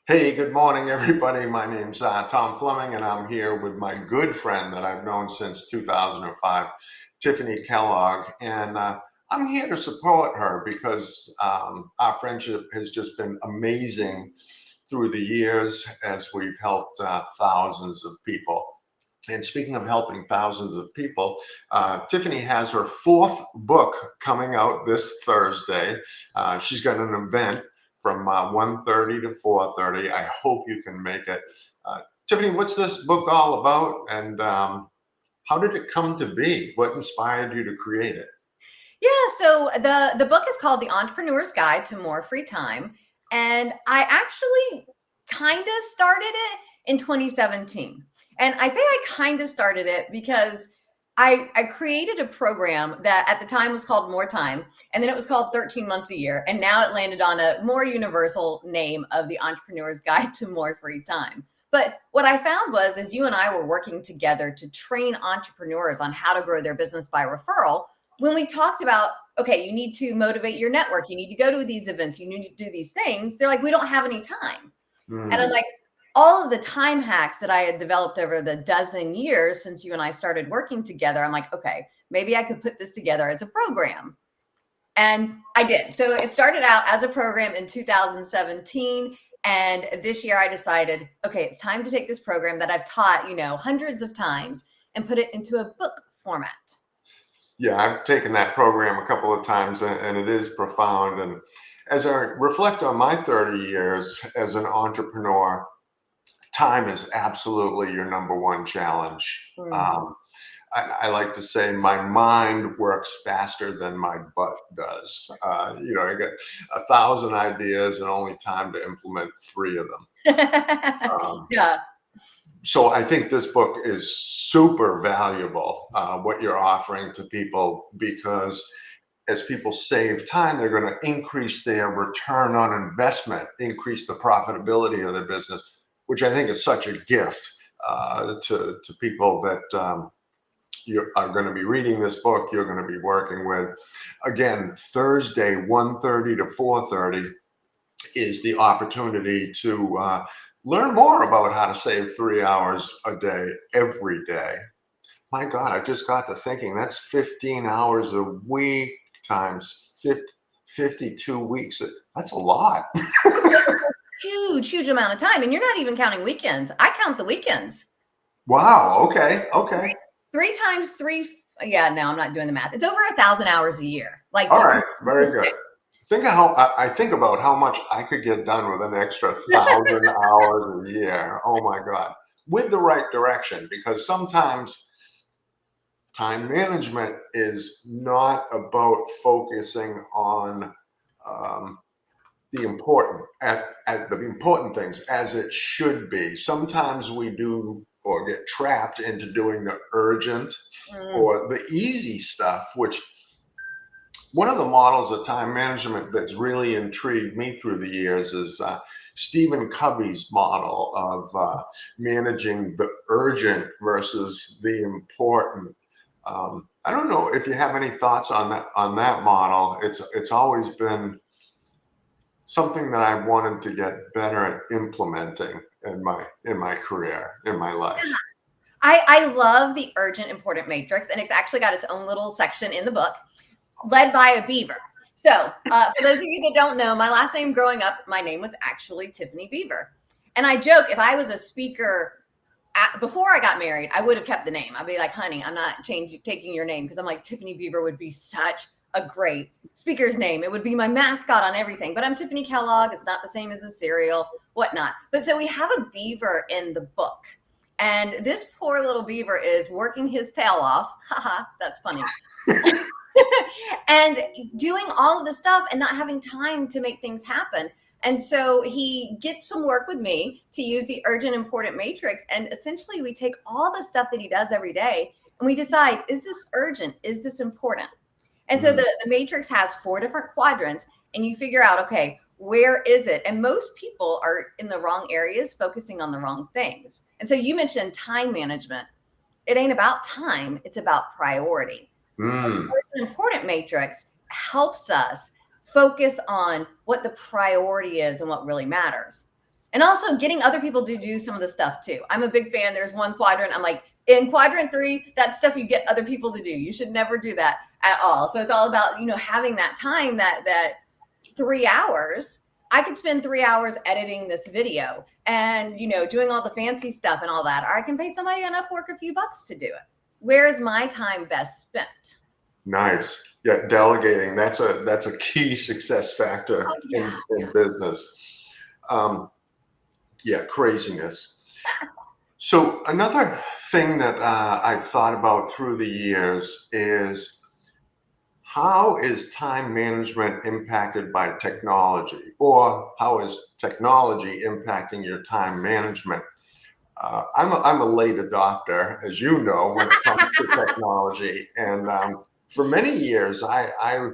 Hey, good morning, everybody. My name's Tom Fleming, and I'm here with my good friend that I've known since 2005, Tiffanie Kellog. And I'm here to support her because our friendship has just been amazing through the years as we've helped thousands of people. And speaking of helping thousands of people, Tiffany has her fourth book coming out this Thursday. She's got an event from 1:30 to 4:30. I hope you can make it. Tiffany, what's this book all about, and how did it come to be? What inspired you to create it? Yeah, so the book is called The Entrepreneur's Guide to More Free Time, and I actually kind of started it in 2017. And I say I kind of started it because I created a program that at the time was called More Time, and then it was called 13 Months a Year, and now it landed on a more universal name of The Entrepreneur's Guide to More Free Time. But what I found was, as you and I were working together to train entrepreneurs on how to grow their business by referral, when we talked about, okay, you need to motivate your network, you need to go to these events, you need to do these things, they're like, we don't have any time. And I'm Hmm. like, all of the time hacks that I had developed over the dozen years since you and I started working together, I'm like, okay, maybe I could put this together as a program. And I did. So it started out as a program in 2017. And this year I decided, okay, it's time to take this program that I've taught, hundreds of times and put it into a book format. Yeah, I've taken that program a couple of times, and it is profound. And as I reflect on my 30 years as an entrepreneur, time is absolutely your number one challenge. Mhm. I like to say my mind works faster than my butt does. I get 1,000 ideas and only time to implement three of them. Um, Yeah. so I think this book is super valuable, what you're offering to people, because as people save time, they're going to increase their return on investment, increase the profitability of their business, which I think is such a gift to people that you are going to be reading this book, you're going to be working with. Again, Thursday, 1:30 to 4:30 is the opportunity to learn more about how to save 3 hours a day every day. My God, I just got to thinking that's 15 hours a week times 50, 52 weeks. That's a lot. Huge, huge amount of time. And you're not even counting weekends. I count the weekends. Wow. Okay. Okay. Three times three. Yeah, no, I'm not doing the math. It's over 1,000 hours a year. Like All you right. Very could say. good. Think of how I think about how much I could get done with an extra 1,000 hours a year. Oh my God. With the right direction, because sometimes time management is not about focusing on um, at the important things as it should be. Sometimes we do or get trapped into doing the urgent Mm. or the easy stuff, which one of the models of time management that's really intrigued me through the years is Stephen Covey's model of managing the urgent versus the important. I don't know if you have any thoughts on that model. It's always been something that I wanted to get better at implementing in my career, in my life. I love the urgent important matrix, and it's actually got its own little section in the book, led by a beaver. So, for those of you that don't know, my last name growing up, my name was actually Tiffany Beaver. And I joke, if I was a speaker before I got married, I would have kept the name. I'd be like, honey, I'm not taking your name, because I'm like, Tiffany Beaver would be such a great speaker's name. It would be my mascot on everything. But I'm Tiffanie Kellog. It's not the same as a cereal, whatnot. But so we have a beaver in the book. And this poor little beaver is working his tail off. Haha, that's funny. And doing all of the stuff and not having time to make things happen. And so he gets some work with me to use the urgent important matrix. And essentially, we take all the stuff that he does every day and we decide, is this urgent? Is this important? And so Mm, the matrix has four different quadrants, and you figure out, okay, where is it? And most people are in the wrong areas, focusing on the wrong things. And so you mentioned time management. It ain't about time, it's about priority. mm. An important matrix helps us focus on what the priority is and what really matters. And also getting other people to do some of the stuff too. I'm a big fan. There's one quadrant. I'm like, in quadrant 3, that's stuff you get other people to do. You should never do that at all. So it's all about, having that time, that 3 hours. I could spend 3 hours editing this video and, doing all the fancy stuff and all that. Or I can pay somebody on Upwork a few bucks to do it. Where is my time best spent? Nice. Yeah, delegating. That's a key success factor in business. Craziness. So another thing that I've thought about through the years is, how is time management impacted by technology, or how is technology impacting your time management? I'm a late adopter, as you know, when it comes to technology. And for many years, I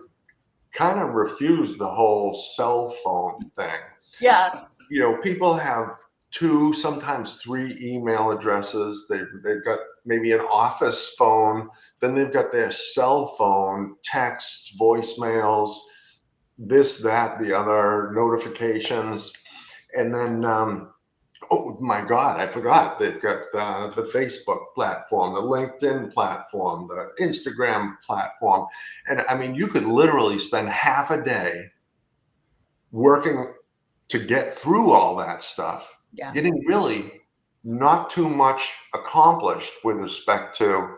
kind of refused the whole cell phone thing. Yeah. People have 2, sometimes 3 email addresses. They've got maybe an office phone, then they've got their cell phone, texts, voicemails, this, that, the other, notifications. And then, oh my God, I forgot. They've got the Facebook platform, the LinkedIn platform, the Instagram platform. And I mean, you could literally spend half a day working to get through all that stuff, getting really not too much accomplished with respect to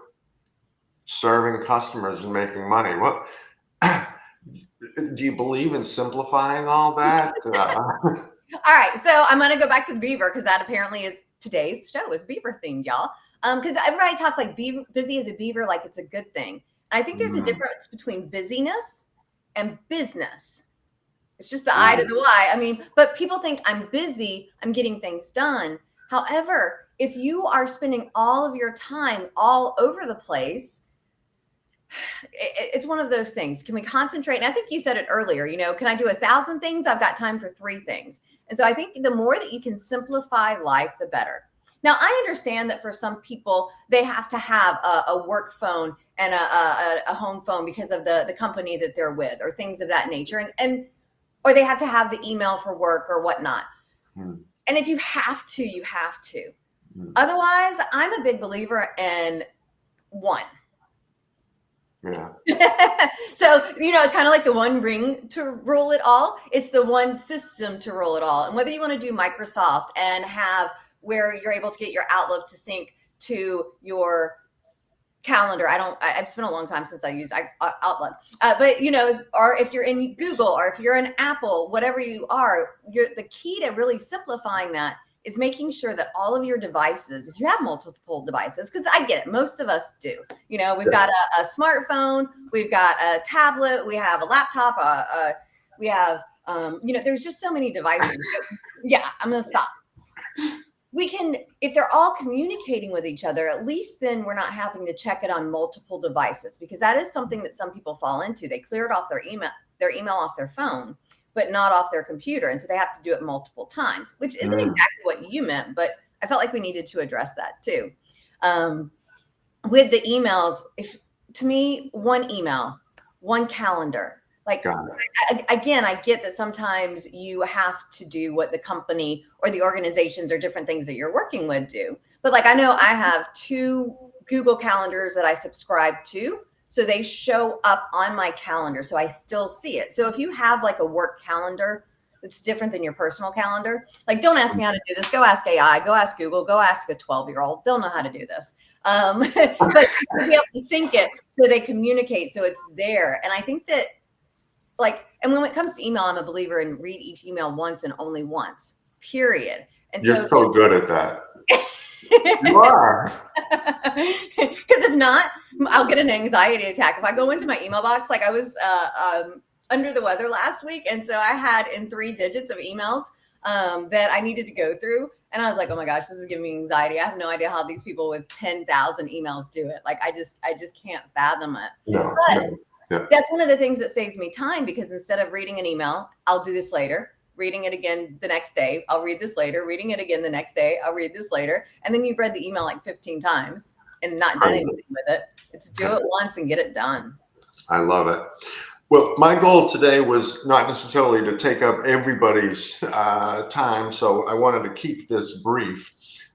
serving customers and making money. What do you believe in simplifying all that? All right, so I'm going to go back to the beaver, because that apparently is today's show is beaver themed, y'all. Because everybody talks like busy as a beaver, like it's a good thing. I think there's a difference between busyness and business. It's just the I to the Y. I mean, but people think I'm busy, I'm getting things done. However, if you are spending all of your time all over the place, it's one of those things. Can we concentrate? And I think you said it earlier, can I do 1,000 things? I've got time for 3 things. And so I think the more that you can simplify life, the better. Now, I understand that for some people, they have to have a work phone and a home phone because of the company that they're with, or things of that nature. Or they have to have the email for work or whatnot. And if you have to, you have to. Otherwise, I'm a big believer in one. Yeah. So, it's kind of like the one ring to rule it all. It's the one system to rule it all. And whether you want to do Microsoft and have where you're able to get your Outlook to sync to your calendar. I've spent a long time since I used Outlook, but or if you're in Google, or if you're in Apple, whatever you are, the key to really simplifying that is making sure that all of your devices, if you have multiple devices, because I get it, most of us do, we've got a smartphone, we've got a tablet, we have a laptop, we have, there's just so many devices. Yeah, I'm going to stop. We can, if they're all communicating with each other, at least then we're not having to check it on multiple devices, because that is something that some people fall into. They cleared off their email off their phone, but not off their computer. And so they have to do it multiple times, which isn't exactly what you meant, but I felt like we needed to address that too. With the emails, to me, one email, one calendar. Like, again, I get that sometimes you have to do what the company or the organizations or different things that you're working with do. But like, I know I have 2 Google calendars that I subscribe to. So they show up on my calendar. So I still see it. So if you have like a work calendar that's different than your personal calendar, like, don't ask me how to do this. Go ask AI, go ask Google, go ask a 12-year-old. They'll know how to do this. But you be able to sync it so they communicate. So it's there. And I think that, and when it comes to email, I'm a believer in read each email once and only once, period. And you're so good at that. You are. Because if not, I'll get an anxiety attack. If I go into my email box, like I was under the weather last week. And so I had in 3 digits of emails that I needed to go through. And I was like, oh my gosh, this is giving me anxiety. I have no idea how these people with 10,000 emails do it. Like, I just can't fathom it. No. Yeah. That's one of the things that saves me time, because instead of reading an email, I'll do this later, reading it again the next day. I'll read this later, reading it again the next day. I'll read this later. And then you've read the email like 15 times and not done anything with it. It's do it once and get it done. I love it. Well, my goal today was not necessarily to take up everybody's time, so I wanted to keep this brief.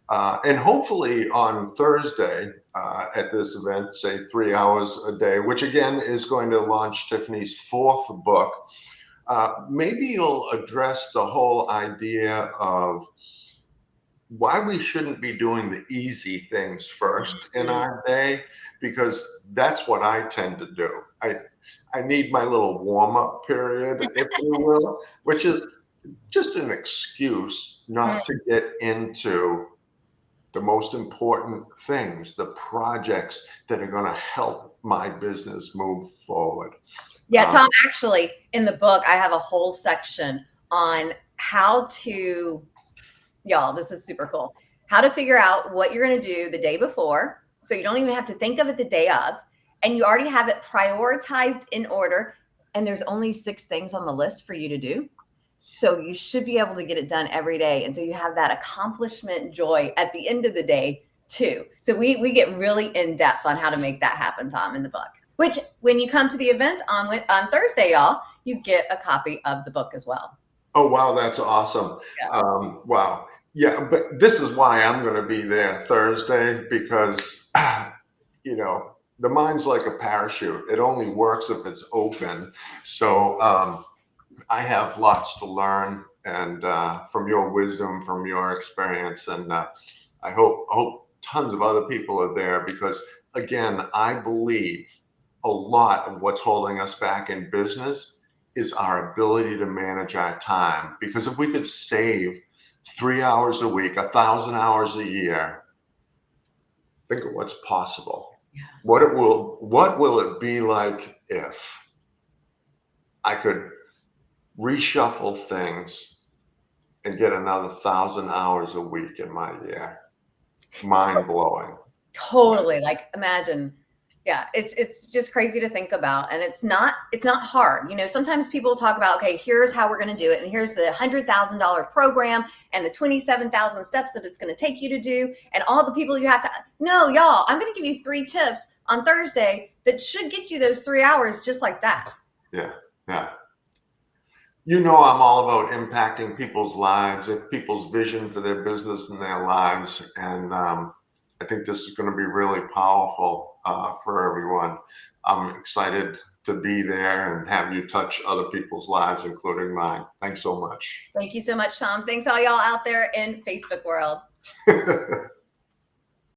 And hopefully on Thursday at this event, say 3 hours a day, which again is going to launch Tiffany's fourth book, maybe you'll address the whole idea of why we shouldn't be doing the easy things first in Mhm. our day, because that's what I tend to do. I need my little warm up period, if you will, which is just an excuse not to get into the most important things, the projects that are going to help my business move forward. Yeah, Um, Tom, actually, in the book, I have a whole section on how to, y'all, this is super cool, how to figure out what you're going to do the day before. So you don't even have to think of it the day of, and you already have it prioritized in order. And there's only 6 things on the list for you to do. So you should be able to get it done every day. And so you have that accomplishment joy at the end of the day too. So we get really in depth on how to make that happen, Tom, in the book, which when you come to the event on Thursday, y'all, you get a copy of the book as well. oh, wow, that's awesome. Yeah. Wow. Yeah, but this is why I'm going to be there Thursday because, the mind's like a parachute. It only works if it's open. So, I have lots to learn, and from your wisdom, from your experience, and I hope tons of other people are there because, again, I believe a lot of what's holding us back in business is our ability to manage our time. Because if we could save 3 hours a week, 1,000 hours a year, think of what's possible. Yeah. What will it be like if I could reshuffle things and get another 1,000 hours a week in my year? Mind blowing. Totally. Like imagine. Yeah, it's just crazy to think about, and it's not hard. Sometimes people talk about, okay, here's how we're going to do it, and here's the $100,000 program and the 27,000 steps that it's going to take you to do, and all the people you have to. No, y'all, I'm going to give you 3 tips on Thursday that should get you those 3 hours just like that. Yeah, yeah. I'm all about impacting people's lives and people's vision for their business and their lives. And I think this is going to be really powerful for everyone. I'm excited to be there and have you touch other people's lives, including mine. Thanks so much. Thank you so much, Tom. Thanks all y'all out there in Facebook world.